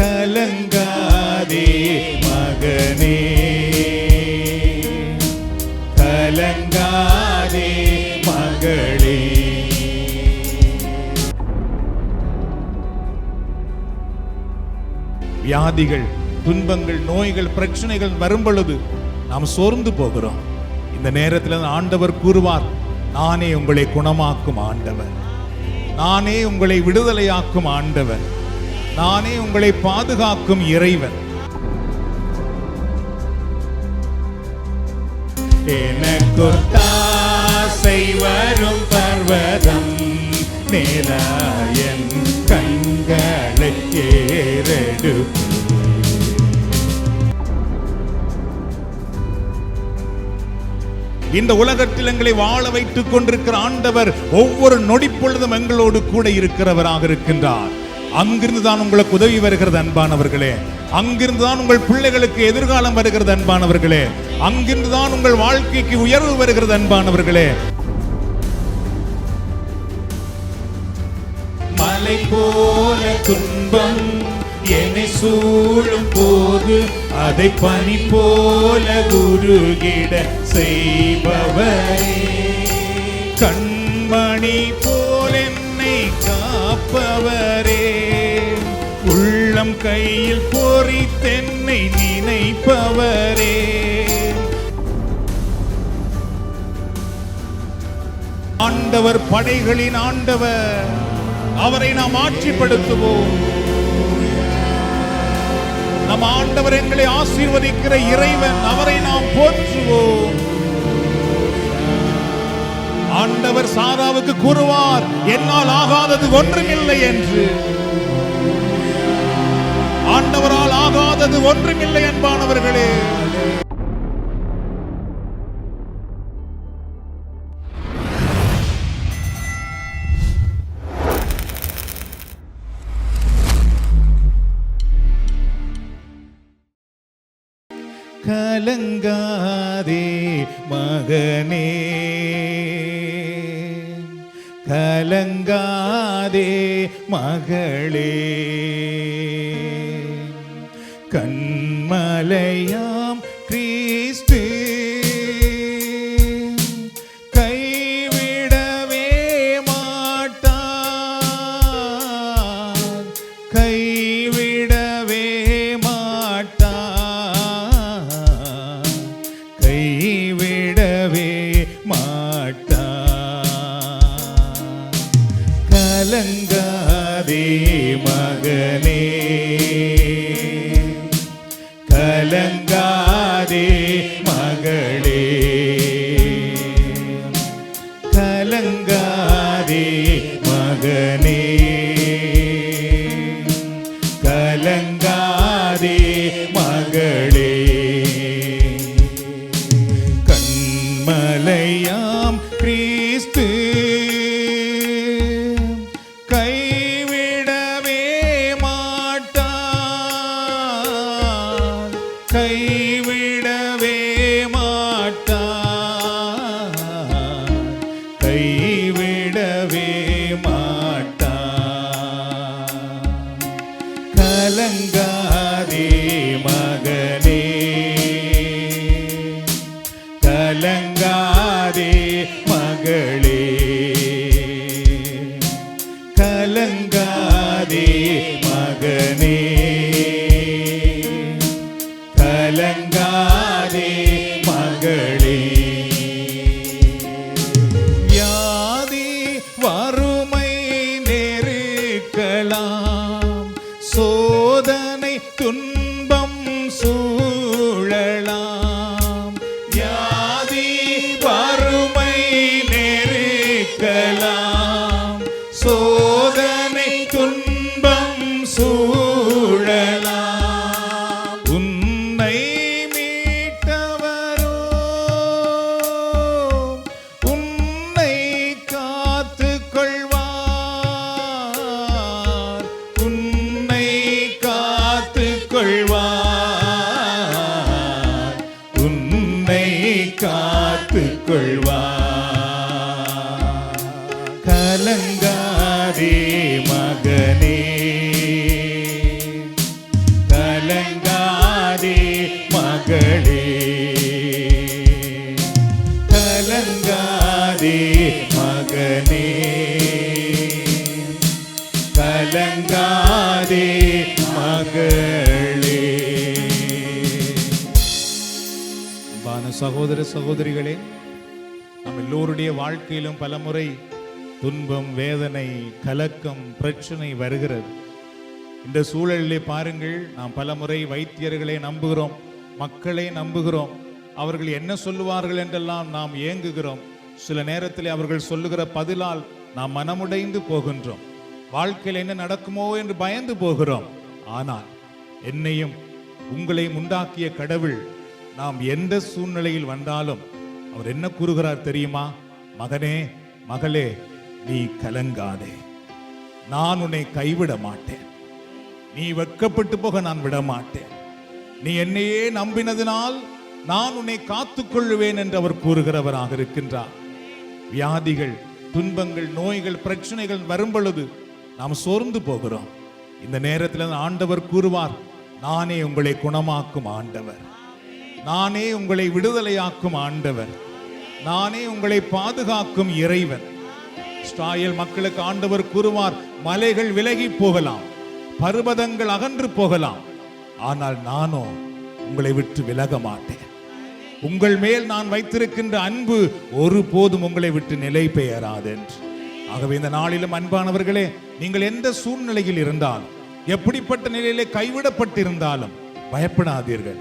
கலங்காதே மகனே, கலங்காதே மகளே. வியாதிகள், துன்பங்கள், நோய்கள், பிரச்சனைகள் வரும் பொழுது நாம் சோர்ந்து போகிறோம். இந்த நேரத்தில் ஆண்டவர் கூறுவார், நானே உங்களை குணமாக்கும் ஆண்டவர், நானே உங்களை விடுதலையாக்கும் ஆண்டவர், நானே உங்களை பாதுகாக்கும் இறைவன். எனக்கொத்தாசை வரும் பர்வதம் நேராயன் கண்களை ஏறெடுப்பு. இந்த உலகத்தில் எங்களை வாழ வைத்துக் கொண்டிருக்கிற ஆண்டவர் ஒவ்வொரு நொடி பொழுதும் எங்களோடு கூட இருக்கிறவராக இருக்கின்றார். அங்கிருந்து தான் உங்களுக்கு உதவி வருகிறது அன்பானவர்களே, அங்கிருந்து தான் உங்கள் பிள்ளைகளுக்கு எதிர்காலம் வருகிறது அன்பானவர்களே, அங்கிருந்து தான் உங்கள் வாழ்க்கைக்கு உயர்வு வருகிறது அன்பானவர்களே. மலை போல துன்பம் என்னை சூழும் போது அதை பனி போல உருகிட செய்பவரே, கண்மணி போல் என்னை காப்பவரே, உள்ளம் கையில் பொறித்தென்னை நினைப்பவரே. ஆண்டவர் படைகளின் ஆண்டவர், அவரை நாம் ஆட்சிப்படுத்துவோம். நம் ஆண்டவர் எங்களை ஆசீர்வதிக்கிற இறைவன், அவரை நாம் போற்றுவோம். ஆண்டவர் சாராவுக்கு கூறுவார், என்னால் ஆகாதது ஒன்றுமில்லை என்று. ஆண்டவரால் ஆகாதது ஒன்றுமில்லை என்பானவர்களே. கலங்காதே மகனே, கலங்காதே மகளே, கண்மலையாம் கிறிஸ்து கைவிடவே மாட்டார், கைவிடவே மாட்டார், கைவிடவே மாட்டார். கலங்காதே மகனே, கலங்காதே மகளே, கலங்காதே மகனே, கலங்காதே மகளே. கண்மலையாம் கிறிஸ்து கைவிடவே மாட்டார், கைவிடவே மாட்டார், கைவிடவே மாட்டார். கலங்காதே மகனே, கலங்காதே மகளே, கலங்காதே மகனே, கலங்காதே மகளே. வியாதி வறுமை நெருக்கலாம், சோதனை துன்பம் சூழலாம். வியாதி வறுமை நெருக்கலாம், சோதனை துன்பம் சூழலாம். உன்னை மீட்டவரோ உன்னை காத்துக் கொள்வார், உன்னை காத்துக் கொள்வார். மகளே. சகோதர சகோதரிகளே, நம் எல்லோருடைய வாழ்க்கையிலும் பலமுறை துன்பம், வேதனை, கலக்கம், பிரச்சனை வருகிறது. இந்த சூழலிலே பாருங்கள், நாம் பலமுறை வைத்தியர்களை நம்புகிறோம், மக்களை நம்புகிறோம். அவர்கள் என்ன சொல்லுவார்கள் என்றெல்லாம் நாம் ஏங்குகிறோம். சில நேரத்தில் அவர்கள் சொல்லுகிற பதிலால் நாம் மனமுடைந்து போகின்றோம். வாழ்க்கையில் என்ன நடக்குமோ என்று பயந்து போகிறோம். ஆனால் என்னையும் உங்களையும் உண்டாக்கிய கடவுள் நாம் எந்த சூழ்நிலையில் வந்தாலும் அவர் என்ன கூறுகிறார் தெரியுமா? மகனே, மகளே, நீ கலங்காதே, நான் உன்னை கைவிட மாட்டேன், நீ வெட்கப்பட்டு போக நான் விட மாட்டேன், நீ என்னையே நம்பினதினால் நான் உன்னை காத்துக்கொள்ளுவேன் என்று அவர் கூறுகிறவராக இருக்கின்றார். வியாதிகள், துன்பங்கள், நோய்கள், பிரச்சனைகள் வரும் பொழுது நாம் சோர்ந்து போகிறோம். இந்த நேரத்தில் ஆண்டவர் கூறுவார், நானே உங்களை குணமாக்கும் ஆண்டவர், நானே உங்களை விடுதலையாக்கும் ஆண்டவர், நானே உங்களை பாதுகாக்கும் இறைவன். இஸ்ராயேல் மக்களுக்கு ஆண்டவர் கூறுவார், மலைகள் விலகி போகலாம், பர்வதங்கள் அகன்று போகலாம், ஆனால் நானோ உங்களை விட்டு விலக மாட்டேன். உங்கள் மேல் நான் வைத்திருக்கின்ற அன்பு ஒருபோதும் உங்களை விட்டு நிலை பெயராது என்று. ஆகவே இந்த நாளிலும் அன்பானவர்களே, நீங்கள் எந்த சூழ்நிலையில் இருந்தாலும், எப்படிப்பட்ட நிலையிலே கைவிடப்பட்டிருந்தாலும் பயப்படாதீர்கள்.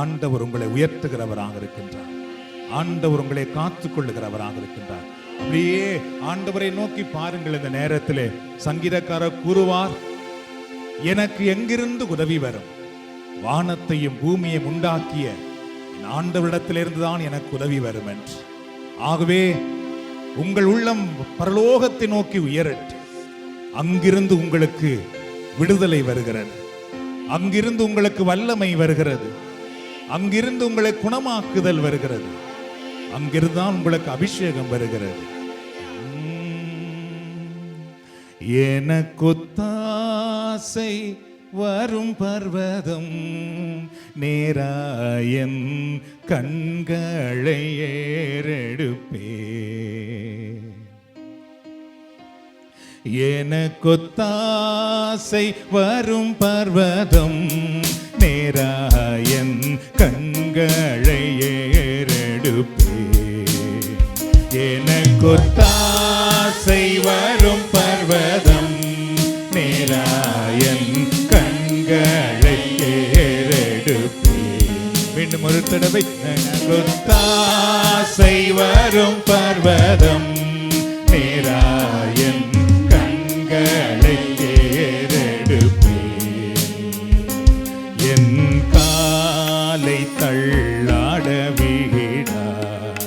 ஆண்டவர் உங்களை உயர்த்துகிறவராக இருக்கின்றார். ஆண்டவர் உங்களை காத்துக் கொள்ளுகிறவராக இருக்கின்றார். அப்படியே ஆண்டவரை நோக்கி பாருங்கள். இந்த நேரத்திலே சங்கீதக்காரர் கூறுவார், எனக்கு எங்கிருந்து உதவி வரும்? வானத்தையும் பூமியையும் உண்டாக்கிய என் ஆண்டவரிடத்திலிருந்து தான் எனக்கு உதவி வரும் என்று. ஆகவே உங்கள் உள்ளம் பரலோகத்தை நோக்கி உயரட்டும். அங்கிருந்து உங்களுக்கு விடுதலை வருகிறது, அங்கிருந்து உங்களுக்கு வல்லமை வருகிறது, அங்கிருந்து உங்களை குணமாக்குதல் வருகிறது, அங்கிருந்து தான் உங்களுக்கு அபிஷேகம் வருகிறது. எனக்கொத்தாசை வரும் பர்வதம் நேராயன் கண்களை ஏறெடுப்பே. எனக்கொத்தாசை வரும் பர்வதம் நேராயன் கண்களை ஏறெடுப்பே. எனக்கொத்தாசை வரும் பர்வதம் நேராயன் கண்களை ஏறெடுப்பே. மீண்டும் ஒரு தடவை, எனக்கொத்தாசை வரும் பர்வதம் நேராயன் கண்களை ஏறெடுப்பே. என் காலை தள்ளாட விடார்,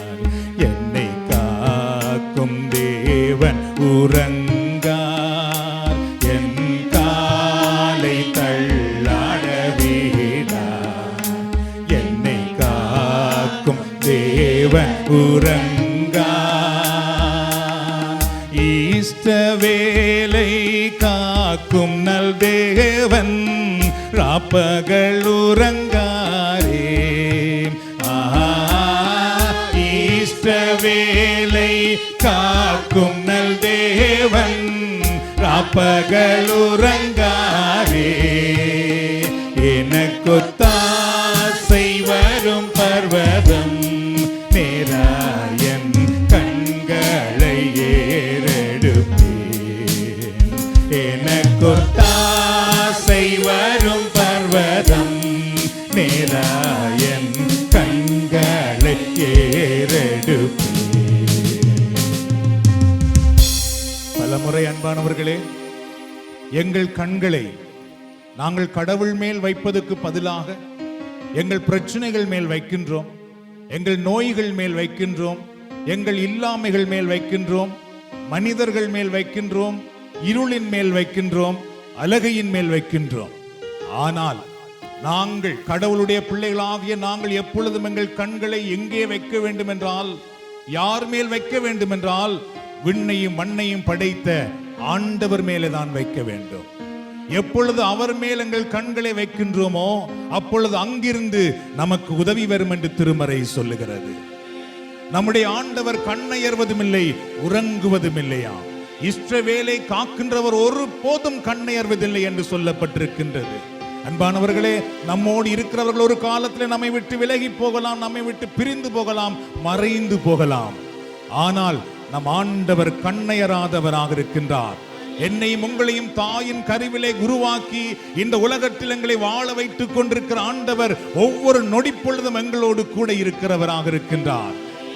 என்னை காக்கும் தேவன் உறங்கார். என் காலை தள்ளாட விடார், என்னை காக்கும் தேவன் உறங்கார். ஈஸ்டவேலை காக்கும் நல் தேவன் ராப்பகல் உறங்காரே. ஈஸ்டவேலை காக்கும் நல் தேவன் ராப்பகல் உறங்காரே. எனக்கொத்தாசை வரும் பர்வதம் நேராயன் கண்களை ஏறெடுப்பேன். எனக்கொத்தாசை வரும் பர்வதம் நேராயன் கண்களை ஏறெடுப்பேன். பலமுறை அன்பானவர்களே, எங்கள் கண்களை நாங்கள் கடவுள் மேல் வைப்பதற்கு பதிலாக எங்கள் பிரச்சனைகள் மேல் வைக்கின்றோம், எங்கள் நோய்கள் மேல் வைக்கின்றோம், எங்கள் இல்லாமைகள் மேல் வைக்கின்றோம், மனிதர்கள் மேல் வைக்கின்றோம், இருளின் மேல் வைக்கின்றோம், அலகையின் மேல் வைக்கின்றோம். ஆனால் நாங்கள் கடவுளுடைய பிள்ளைகளாகிய நாங்கள் எப்பொழுதும் எங்கள் கண்களை எங்கே வைக்க வேண்டும் என்றால், யார் மேல் வைக்க வேண்டும் என்றால், விண்ணையும் மண்ணையும் படைத்த ஆண்டவர் மேலே தான் வைக்க வேண்டும். எப்பொழுது அவர் மேல் எங்கள் கண்களை வைக்கின்றோமோ அப்பொழுது அங்கிருந்து நமக்கு உதவி வரும் என்று திருமறை சொல்லுகிறது. நம்முடைய ஆண்டவர் கண்ணையர்வதும் இல்லை, உறங்குவதும் இல்லையா. இஸ்ரவேலை காக்கின்றவர் ஒரு போதும் கண்ணையர்வதில்லை என்று சொல்லப்பட்டிருக்கின்றது. அன்பானவர்களே, நம்மோடு இருக்கிறவர்கள் ஒரு காலத்தில் நம்மை விட்டு விலகி போகலாம், நம்மை விட்டு பிரிந்து போகலாம், மறைந்து போகலாம். ஆனால் நம் ஆண்டவர் கண்ணையராதவராக இருக்கின்றார். என்னையும் உங்களையும் தாயின் கருவிலே உருவாக்கி இந்த உலகத்தில் எங்களை வாழ வைத்துக் கொண்டிருக்கிற ஆண்டவர் ஒவ்வொரு நொடி பொழுதும் எங்களோடு கூட இருக்கிறவராக இருக்கின்றார்.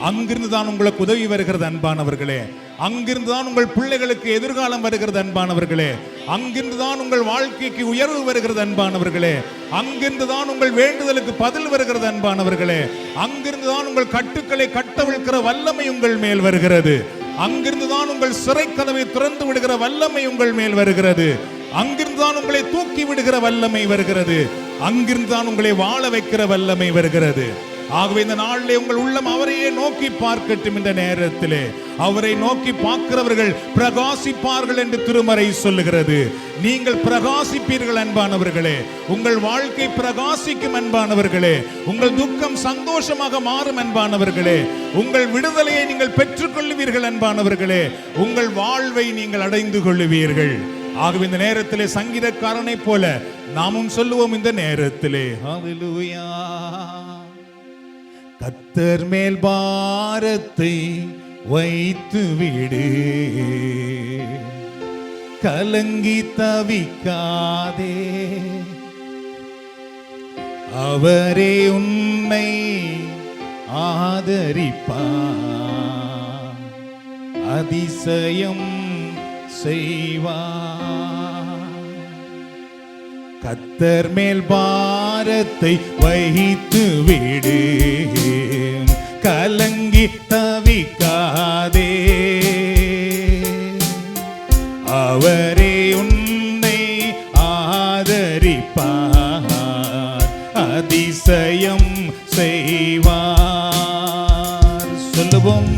அங்கிருந்து தான் உங்களுக்கு உதவி வருகிறது அன்பானவர்களே. அங்கிருந்து தான் உங்கள் பிள்ளைகளுக்கு எதிர்காலம் வருகிறது அன்பானவர்களே. அங்கிருந்து தான் உங்கள் வாழ்க்கைக்கு உயர்வு வருகிறது அன்பானவர்களே. அங்கிருந்து தான் உங்கள் வேண்டுதலுக்கு பதில் வருகிறது அன்பானவர்களே. அங்கிருந்து தான் உங்கள் கட்டுக்களை கட்டவிழ்க்கிற வல்லமை உங்கள் மேல் வருகிறது. அங்கிருந்து தான் உங்கள் சிறை கதவை திறந்து விடுகிற வல்லமை உங்கள் மேல் வருகிறது. அங்கிருந்து தான் உங்களை தூக்கி விடுகிற வல்லமை வருகிறது. அங்கிருந்து தான் உங்களை வாழ வைக்கிற வல்லமை வருகிறது. ஆகவே இந்த நாளிலே உங்கள் உள்ளம் அவரையே நோக்கி பார்க்கட்டும். இந்த நேரத்திலே அவரை நோக்கி பார்க்கிறவர்கள் பிரகாசிப்பார்கள் என்று திருமறை சொல்லுகிறது. நீங்கள் பிரகாசிப்பீர்கள் அன்பானவர்களே. உங்கள் வாழ்க்கை பிரகாசிக்கும் அன்பானவர்களே. உங்கள் துக்கம் சந்தோஷமாக மாறும் அன்பானவர்களே. உங்கள் விடுதலையை நீங்கள் பெற்றுக் கொள்ளுவீர்கள் அன்பானவர்களே. உங்கள் வாழ்வை நீங்கள் அடைந்து கொள்ளுவீர்கள். ஆகவே இந்த நேரத்திலே சங்கீதக்காரனை போல நாமும் சொல்லுவோம் இந்த நேரத்திலே, ஹல்லேலூயா. கர்த்தர் மேல் பாரத்தை வைத்து விடு, கலங்கி தவிக்காதே, அவரே உன்னை ஆதரிப்பார், அதிசயம் செய்வார். கர்த்தர் மேல் பாரத்தை வைத்து விடு, கலங்கி தவிக்காதே, அவரே உன்னை ஆதரிப்பார், அதிசயம் செய்வார். சொல்லுவோம்,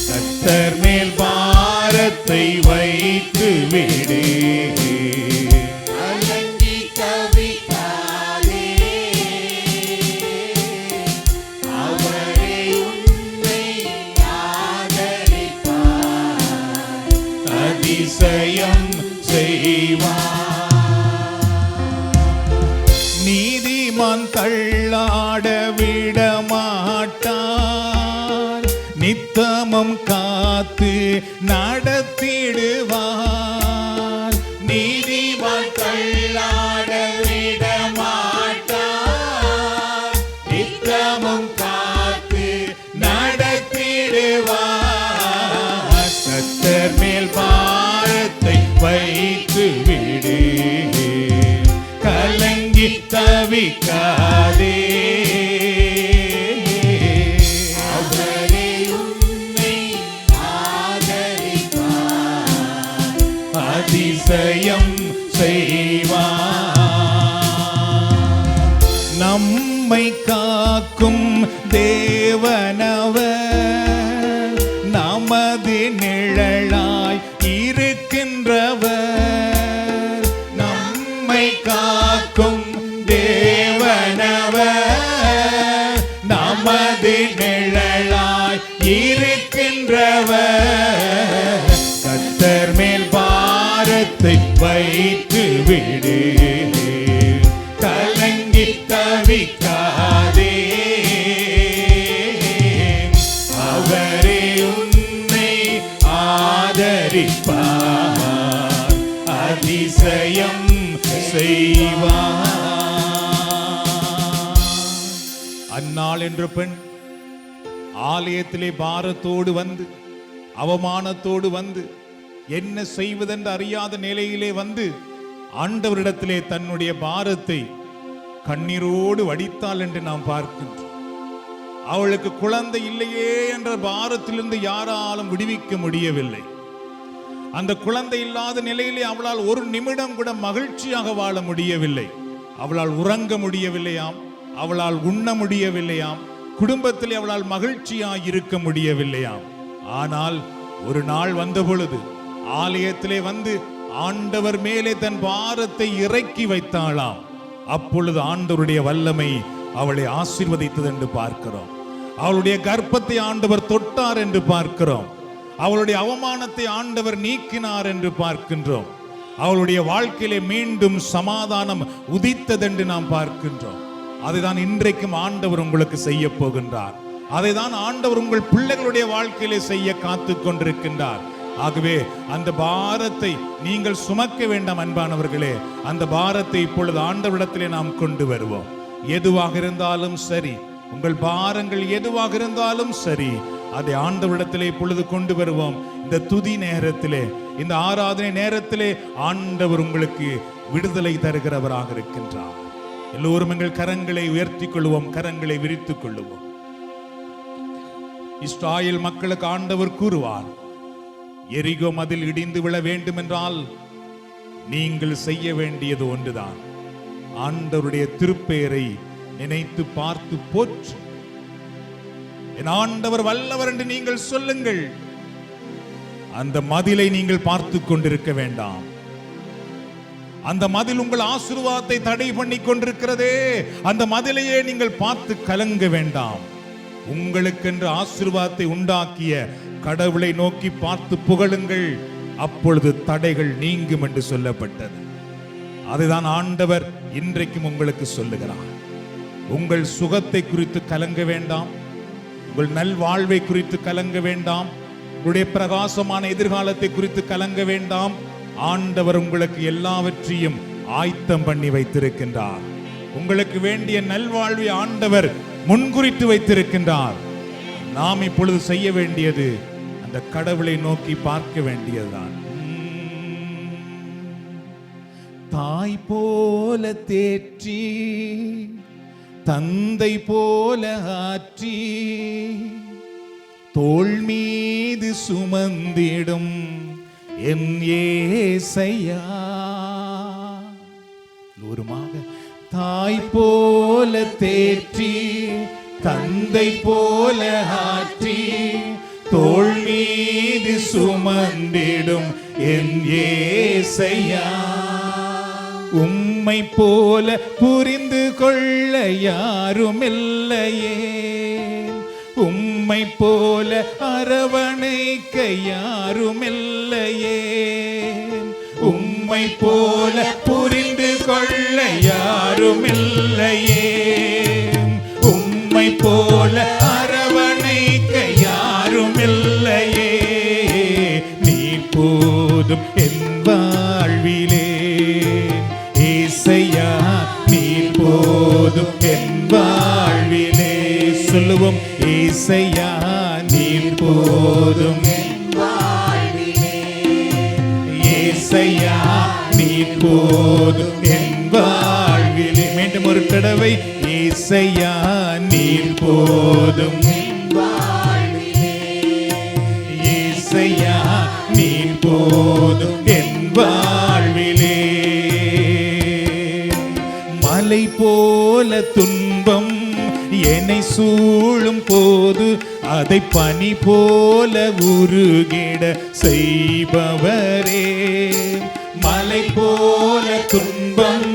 கர்த்தர் மேல் பாரத்தை வைத்து விடு, அதிசயம் செய்வார். நீதிமான் தள்ளாட விட மாட்டார், நித்தமும் காத்து நடத்திடுவார். நீதிமான் தள்ளாட விட மாட்டார், நித்தமும் காத்து நடத்திடுவார். கர்த்தர் மேல் பாரத்தை வைத்து விடு, கலங்கி தவிக்காதே, அவரே உன்னை ஆதரிப்பார், அதிசயம் செய்வார். நம்மை காக்கும் தேவனவர், நமது நிழலாய் இருக்கின்றவர். நம்மை காக்கும் தேவனவர், நமது நிழலாய் இருக்கின்றவர். கர்த்தர் மேல் பாரத்தை வைத்து விடு, கலங்கி தவிக்காதே, அவரே உன்னை ஆதரிப்பார், அதிசயம் செய்வார். அன்னாள் என்ற பெண் ஆலயத்திலே பாரத்தோடு வந்து, அவமானத்தோடு வந்து, என்ன செய்வதென்று அறியாத நிலையிலே வந்து ஆண்டவரிடத்திலே தன்னுடைய பாரத்தை கண்ணீரோடு வடித்தாள் என்று நாம் பார்க்கின்றோம். அவளுக்கு குழந்தை இல்லையே என்ற பாரத்திலிருந்து யாராலும் விடுவிக்க முடியவில்லை. அந்த குழந்தை இல்லாத நிலையிலே அவளால் ஒரு நிமிடம் கூட மகிழ்ச்சியாக வாழ முடியவில்லை. அவளால் உறங்க முடியவில்லையாம், அவளால் உண்ண முடியவில்லையாம், குடும்பத்தில் அவளால் மகிழ்ச்சியாய் இருக்க முடியவில்லையாம். ஆனால் ஒரு நாள் வந்த பொழுது ஆலயத்திலே வந்து ஆண்டவர் மேலே தன் பாரத்தை இறக்கி வைத்தாளாம். அப்பொழுது ஆண்டவருடைய வல்லமை அவளை ஆசீர்வதித்தது என்று பார்க்கிறோம். அவளுடைய கர்ப்பத்தை ஆண்டவர் தொட்டார் என்று பார்க்கிறோம். அவளுடைய அவமானத்தை ஆண்டவர் நீக்கினார் என்று பார்க்கின்றோம். அவளுடைய வாழ்க்கையிலே மீண்டும் சமாதானம் உதித்ததென்று நாம் பார்க்கின்றோம். அதைதான் இன்றைக்கும் ஆண்டவர் உங்களுக்கு செய்ய போகின்றார். அதைதான் ஆண்டவர் உங்கள் பிள்ளைகளுடைய வாழ்க்கையிலே செய்ய காத்து கொண்டிருக்கின்றார். ஆகவே அந்த பாரத்தை நீங்கள் சுமக்க வேண்டாம் அன்பானவர்களே. அந்த பாரத்தை இப்பொழுது ஆண்டவரிடத்திலே நாம் கொண்டு வருவோம். எதுவாக இருந்தாலும் சரி, உங்கள் பாரங்கள் எதுவாக இருந்தாலும் சரி, அதை ஆண்டவரிடத்திலே இப்பொழுது கொண்டு வருவோம். இந்த துதி நேரத்திலே, இந்த ஆராதனை நேரத்திலே ஆண்டவர் உங்களுக்கு விடுதலை தருகிறவராக இருக்கின்றார். எல்லோரும் எங்கள் கரங்களை உயர்த்திக் கொள்வோம், கரங்களை விரித்துக் கொள்ளுவோம். இஸ்ராயேல் மக்களுக்கு ஆண்டவர் கூறுவார், எரிகோ மதில் இடிந்து விழ வேண்டும் என்றால் நீங்கள் செய்ய வேண்டியது ஒன்றுதான். ஆண்டவருடைய திருப்பெயரை நினைத்து பார்த்து போற்று. என் ஆண்டவர் வல்லவர் என்று நீங்கள் சொல்லுங்கள். அந்த மதிலை நீங்கள் பார்த்து கொண்டிருக்க வேண்டாம். அந்த மதில் உங்கள் ஆசீர்வாதத்தை தடை பண்ணி கொண்டிருக்கிறதே, அந்த மதிலையே நீங்கள் பார்த்து கலங்க வேண்டாம். உங்களுக்கென்று ஆசீர்வாதத்தை உண்டாக்கிய கடவுளை நோக்கி பார்த்து புகழுங்கள். அப்பொழுது தடைகள் நீங்கும் என்று சொல்லப்பட்டது. அதுதான் ஆண்டவர் இன்றைக்கும் உங்களுக்கு சொல்லுகிறார். உங்கள் சுகத்தை குறித்து கலங்க வேண்டாம், உங்கள் நல்வாழ்வை குறித்து கலங்க வேண்டாம், உங்களுடைய பிரகாசமான எதிர்காலத்தை குறித்து கலங்க வேண்டாம். ஆண்டவர் உங்களுக்கு எல்லாவற்றையும் ஆயத்தம் பண்ணி வைத்திருக்கின்றார். உங்களுக்கு வேண்டிய நல்வாழ்வை ஆண்டவர் முன்குறித்து வைத்திருக்கின்றார். நாம் இப்பொழுது செய்ய வேண்டியது அந்த கடவுளை நோக்கி பார்க்க வேண்டியதுதான். தாய் போல தேற்றி, தந்தை போல ஆற்றி, தோள் மீது சுமந்திடும் என் ஏசையா. ஒருமாக தாய் போல தேற்றி, தந்தை போல ஆற்றி, தோள் மீது சுமந்திடும் என் ஏசையா. உம்மை போல புரிந்து கொள்ள யாரும் இல்லையே, உம்மை போல அரவணைக்க யாரும் இல்லையே, உம்மை போல புரிந்து கொள்ள யாரும் இல்லையே, உம்மை போல அரவணைக்க யாரும் இல்லையே. நீ போதும் என் வாழ்விலே ஏசையா, நீ போதும் என் வாழ்விலே. சொல்லுவோம், ஏசையா நீ போதும் என் வாழ்விலே, ஏசையா நீ போதும் என் வாழ்விலே. மீண்டும் ஒரு தடவை, ஏசையா நீ போதும் என் வாழ்விலே, ஏசையா நீ போதும் என் வாழ்விலே. மலை போல துன்பம் என்னை சூழும் போது அதை பனி போல உருகிட செய்பவரே. மலை போல துன்பம்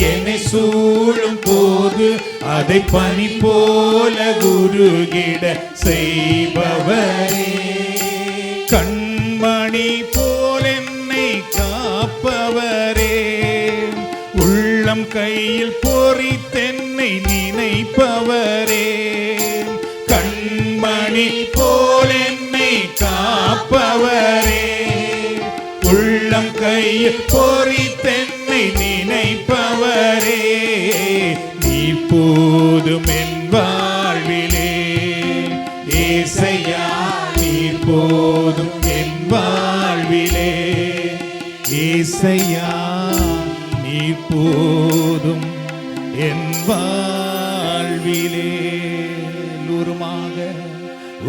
என்னை சூழும் போது அதை பனி போல உருகிட செய்பவரே. கண்மணி போல் என்னை காப்பவரே, உள்ளம் கையில் பொறித்தென்னை நினைப்பவரே. கண்மணி போல் என்னை காப்பவரே, உள்ளம் கையில் பொறித்தென்னை நினைப்பவரே. நீ போதும் என் வாழ்விலே ஏசையா, நீ போதும் என் வாழ்விலே ஏசையா, நீ போதும் என் வாழ்விலே. உருமாக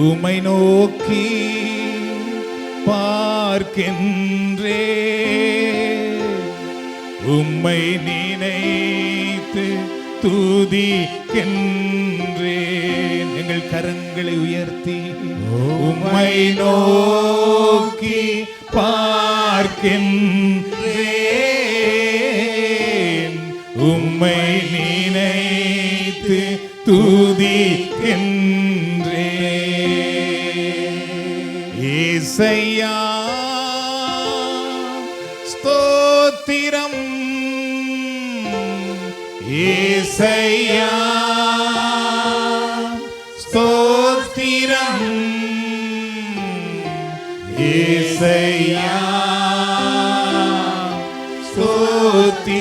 உமை நோக்கி பார்க்கின்றே, உம்மை நினைத்து துதிக்கின்றேன். எங்கள் கரங்களை உயர்த்தி உம்மை நோக்கி பார்க்கின்றேன், உம்மை நினைத்து துதிக்கின்றேன். ஏசையா ஸ்தோத்திரம். ஏசையா ஸ்தோத்திரம், ஏசையா ஸ்தோத்திரம்,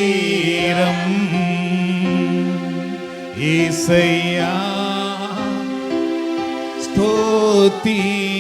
ஏசையா ஸ்தோத்திரம்.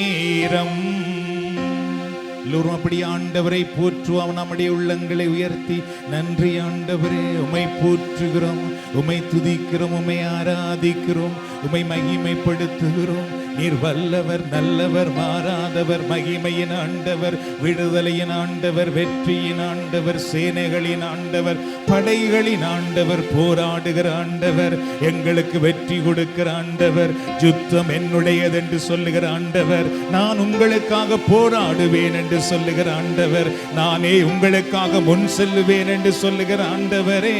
எல்லோரும் அப்படி ஆண்டவரை போற்றுவோம். நம்முடைய உள்ளங்களை உயர்த்தி, நன்றி ஆண்டவரே, உம்மை போற்றுகிறோம், உம்மை துதிக்கிறோம், உம்மை ஆராதிக்கிறோம், உம்மை மகிமைப்படுத்துகிறோம். நீர் வல்லவர், நல்லவர், மாறாதவர், மகிமையின் ஆண்டவர், விடுதலையின் ஆண்டவர், வெற்றியின் ஆண்டவர், சேனைகளின் ஆண்டவர், படைகளின் ஆண்டவர், போராடுகிற ஆண்டவர், எங்களுக்கு வெற்றி கொடுக்கிற ஆண்டவர், யுத்தம் என்னுடையது என்று சொல்லுகிற ஆண்டவர், நான் உங்களுக்காக போராடுவேன் என்று சொல்லுகிற ஆண்டவர், நானே உங்களுக்காக முன் செல்லுவேன் என்று சொல்லுகிற ஆண்டவரே,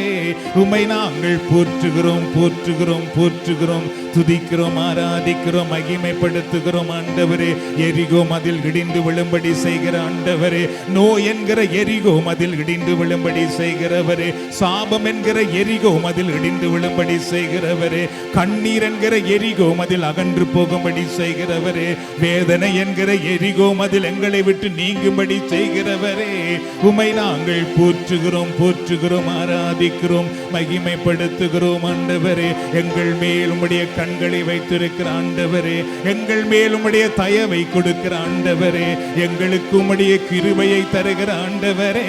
உம்மை நாங்கள் போற்றுகிறோம், போற்றுகிறோம், போற்றுகிறோம், துதிக்கிறோம், ஆராதிக்கிறோம், மகிமைப்படுத்துகிறோம் ஆண்டவரே. எரிகோ மதில் இடிந்து விழும்படி செய்கிற ஆண்டவரே, நோய் என்கிற எரிகோ மதில் இடிந்து விழும்படி செய்கிறவரே, சாபம் என்கிற எரிகோ மதில் இடிந்து விழும்படி செய்கிறவரே, கண்ணீர் என்கிற எரிகோ மதில் அகன்று போகும்படி செய்கிறவரே, வேதனை என்கிற எரிகோ மதில் எங்களை விட்டு நீங்கும்படி செய்கிறவரே, உம்மை நாங்கள் போற்றுகிறோம், போற்றுகிறோம், ஆராதிக்கிறோம், மகிமைப்படுத்துகிறோம் ஆண்டவரே. எங்கள் மேல் உம்முடைய கண்களை வைத்திருக்கிற ஆண்டவரே, எங்கள் மேல் உம்முடைய தயவை கொடுக்கிற ஆண்டவரே, எங்களுக்கு உம்முடைய கிருபையை தருகிற ஆண்டவரே,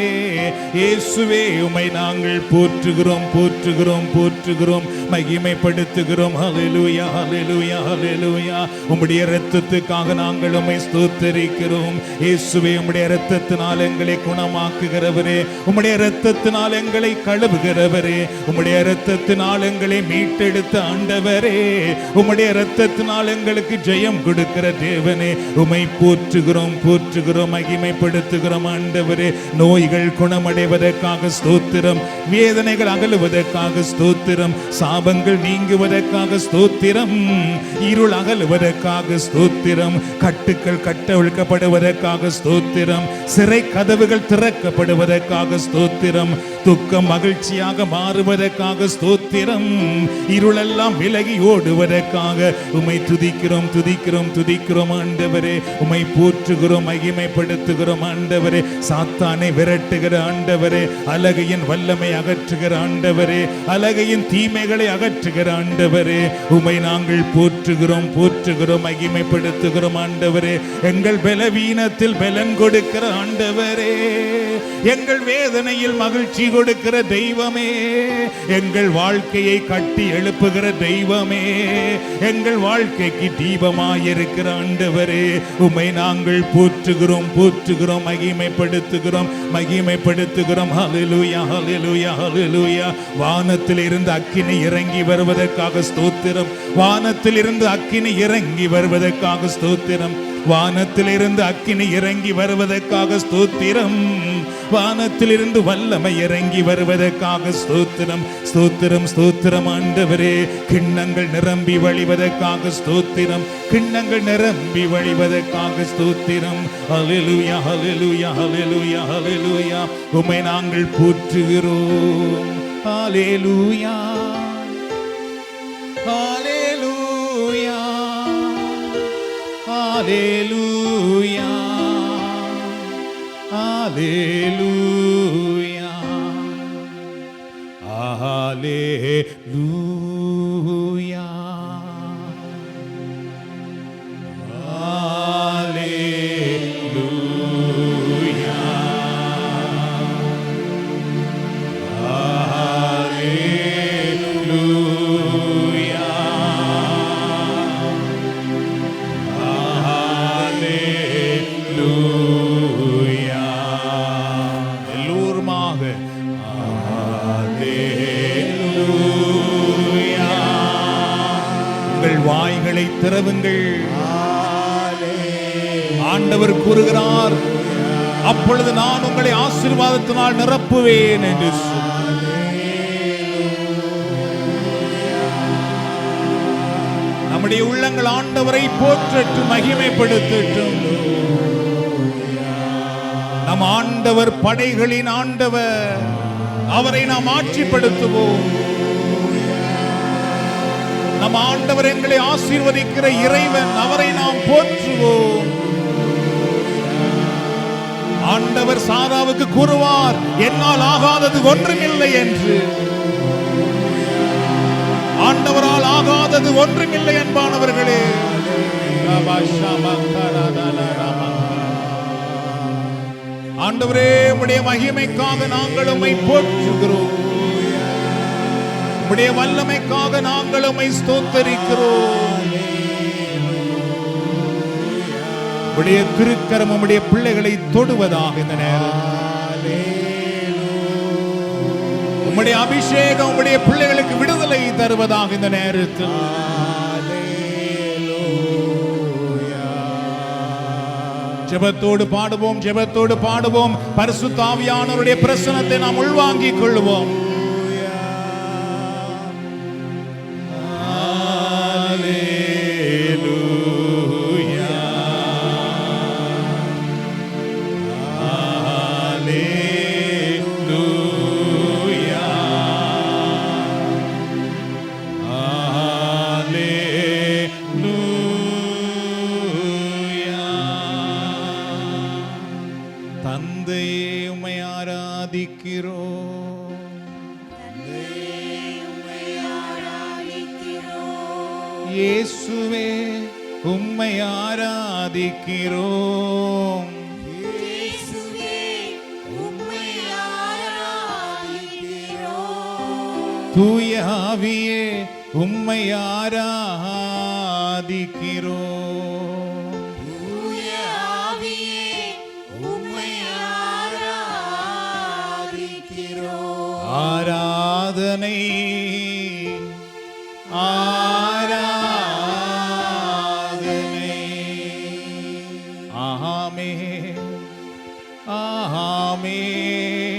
இயேசுவே உம்மை நாங்கள் போற்றுகிறோம், போற்றுகிறோம், போற்றுகிறோம், மகிமைப்படுத்துகிறோம். ஹல்லேலூயா, ஹல்லேலூயா, ஹல்லேலூயா. உம்முடைய இரத்தத்துக்காக நாங்கள் உம்மை ஸ்தோத்திரிக்கிறோம். இயேசுவே, உம்முடைய இரத்தத்தினால் எங்களை குணமாக்குகிறவரே, உம்முடைய இரத்தத்தினால் எங்களை கழுவுகிறவரே, உம்முடைய இரத்தத்தினால் எங்களை மீட்டெடுத்த ஆண்டவரே, உம்முடைய இரத்தத்தினால் எங்களுக்கு ஜெயம் கொடுக்கிற தேவனே, உம்மை போற்றுகிறோம், போற்றுகிறோம், மகிமைப்படுத்துகிறோம் ஆண்டவரே. நோய்கள் குணமடைவதற்காக ஸ்தோத்திரம், வேதனைகள் அகலுவதற்காக ஸ்தோத்திரம், சாபங்கள் நீங்குவதற்காக ஸ்தோத்திரம், இருள் அகலுவதற்காக ஸ்தோத்திரம், கட்டுக்கள் கட்டவிழ்க்கப்படுவதற்காக ஸ்தோத்திரம், சிறை கதவுகள் திறக்கப்படுவதற்காக ஸ்தோத்திரம், துக்கம் மகிழ்ச்சியாக மாறுவதற்காக ஸ்தோத்திரம், இருளெல்லாம் விலகி ஓடுவதற்காக உம்மை துதிக்கிறோம், துதிக்கிறோம், துதிக்கிறோம் ஆண்டவரே. உம்மை போற்றுகிறோம், மகிமைப்படுத்துகிறோம் ஆண்டவரே. சாத்தானை விரட்டுகிற ஆண்டவரே, அலகையின் வல்லமை அகற்றுகிற ஆண்டவரே, அலகையின் தீமைகளை அகற்றுகிற ஆண்டவரே, உம்மை நாங்கள் போற்றுகிறோம், போற்றுகிறோம், மகிமைப்படுத்துகிறோம் ஆண்டவரே. எங்கள் பலவீனத்தில் பலன் கொடுக்கிற ஆண்டவரே, எங்கள் வேதனையில் மகிழ்ச்சி கொடுக்கிற தெய்வமே, எங்கள் வாழ்க்கையை கட்டி எழுப்புகிற தெய்வமே, எங்கள் வாழ்க்கைக்கு தீபமாயிருக்கிற ஆண்டவரே, உம்மை நாங்கள் போற்றுகிறோம், போற்றுகிறோம், மகிமைப்படுத்துகிறோம், மகிமைப்படுத்துகிறோம். ஹல்லேலூயா, ஹல்லேலூயா, ஹல்லேலூயா. வானத்தில் இருந்து அக்கினி இறங்கி வருவதற்காக ஸ்தோத்திரம், வானத்தில் இருந்து அக்கினி இறங்கி வருவதற்காக ஸ்தோத்திரம், வானத்தில் இருந்து அக்கினி இறங்கி வருவதற்காக ஸ்தோத்திரம், வானத்தில் இருந்து வல்லமை இறங்கி வருவதற்காக ஸ்தோத்திரம், ஸ்தோத்திரம், ஸ்தோத்திரம் ஆண்டவரே. கிண்ணங்கள் நிரம்பி வழிவதற்காக ஸ்தோத்திரம், கிண்ணங்கள் நிரம்பி வழிவதற்காக ஸ்தோத்திரம். ஹல்லேலூயா, ஹல்லேலூயா, ஹல்லேலூயா, ஹல்லேலூயா. உம்மை நாங்கள் போற்றுகிறோம். ஹல்லேலூயா, ஹல்லேலூயா, ஹல்லேலூயா, ஹல்லேலூயா, ஹல்லேலூயா, ஹல்லேலூயா, ஹல்லேலூயா. எல்லோருமாக ஹல்லேலூயா. உங்கள் வாய்களை திறவுங்கள். ஆண்டவர் கூறுகிறார், அப்பொழுது நான் உங்களை ஆசீர்வாதத்தினால் நிரப்புவேன் என்று நம்முடைய உள்ளங்கள் ஆண்டவரை போற்றட்டும், மகிமைப்படுத்தட்டும். நம் ஆண்டவர் படைகளின் ஆண்டவர், அவரை நாம் ஆட்சிப்படுத்துவோம். நம் ஆண்டவர் எங்களை ஆசீர்வதிக்கிற இறைவன், அவரை நாம் போற்றுவோம். ஆண்டவர் சாராவுக்கு கூறுவார், என்னால் ஆகாதது ஒன்றுமில்லை என்று. ஆண்டவரால் ஆகாதது ஒன்றுமில்லை என்பானவர்களே. ஆண்டவரே, உம்முடைய மகிமைக்காக நாங்கள் உம்மை போற்றுகிறோம். உம்முடைய வல்லமைக்காக நாங்கள் உம்மை ஸ்தோத்தரிக்கிறோம். உம்முடைய திருக்கரம் உம்முடைய பிள்ளைகளை தொடுவதாக இந்த நேரம். உம்முடைய அபிஷேகம் உம்முடைய பிள்ளைகளுக்கு விடுதலை தருவதாக இந்த நேரத்தில். ஜெபத்தோடு பாடுவோம், ஜெபத்தோடு பாடுவோம். பரிசுத்த ஆவியானவருடைய பிரசன்னத்தை நாம் உள்வாங்கிக் கொள்வோம். தந்தையே, உம்மை ஆராதிக்கிறோம். இயேசுவே, உம்மை ஆராதிக்கிறோம். தூய ஆவியே, உம்மை ஆராதிக்கிறோம். ஆராதனை ஆராதனை. ஆமென் ஆமென்